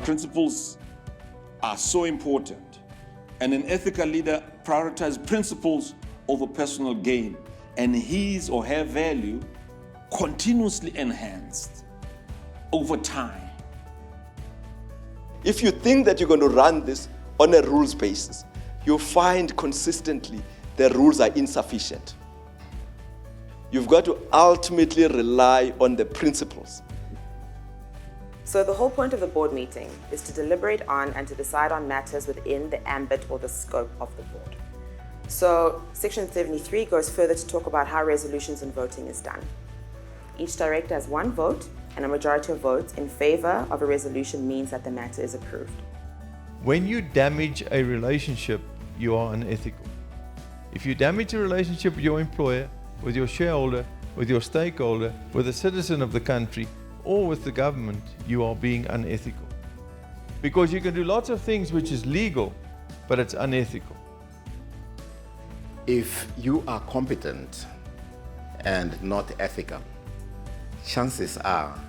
principles are so important, and an ethical leader prioritizes principles over personal gain, and his or her value continuously enhanced over time. If you think that you're going to run this on a rules basis, you'll find consistently the rules are insufficient. You've got to ultimately rely on the principles. So the whole point of the board meeting is to deliberate on and to decide on matters within the ambit or the scope of the board. So Section 73 goes further to talk about how resolutions and voting is done. Each director has one vote, and a majority of votes in favor of a resolution means that the matter is approved. When you damage a relationship, you are unethical. If you damage a relationship with your employer, with your shareholder, with your stakeholder, with a citizen of the country, or with the government, you are being unethical. Because you can do lots of things which is legal, but it's unethical. If you are competent and not ethical, chances are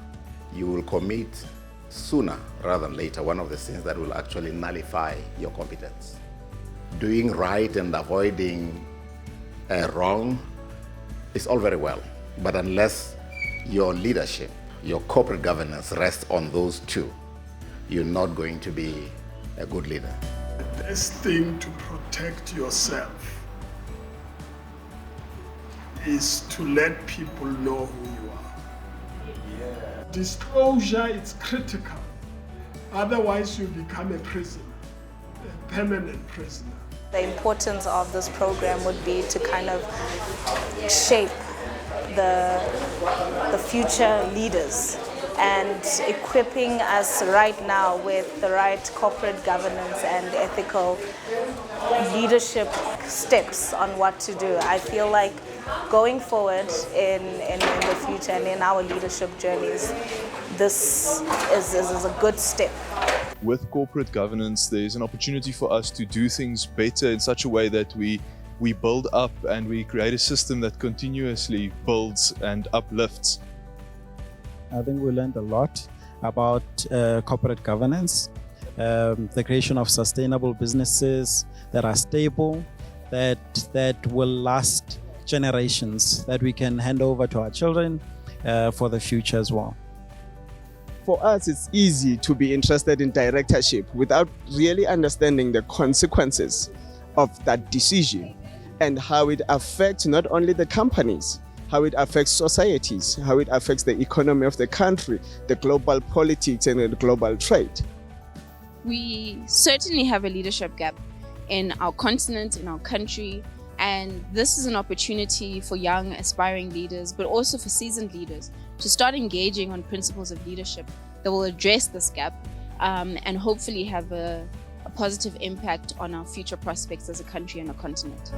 you will commit sooner rather than later one of the sins that will actually nullify your competence. Doing right and avoiding wrong is all very well, but unless your leadership, your corporate governance rests on those two, you're not going to be a good leader. The best thing to protect yourself is to let people know who you are. Disclosure is critical, otherwise you become a prisoner, a permanent prisoner. The importance of this program would be to kind of shape the future leaders and equipping us right now with the right corporate governance and ethical leadership steps on what to do. I feel like going forward in the future and in our leadership journeys, this is a good step. With corporate governance, there's an opportunity for us to do things better in such a way that we build up and we create a system that continuously builds and uplifts. I think we learned a lot about corporate governance, the creation of sustainable businesses that are stable, that will last generations, that we can hand over to our children for the future as well. For us, it's easy to be interested in directorship without really understanding the consequences of that decision and how it affects not only the companies, how it affects societies, how it affects the economy of the country, the global politics and the global trade. We certainly have a leadership gap in our continent, in our country, and this is an opportunity for young aspiring leaders, but also for seasoned leaders to start engaging on principles of leadership that will address this gap and hopefully have a positive impact on our future prospects as a country and a continent.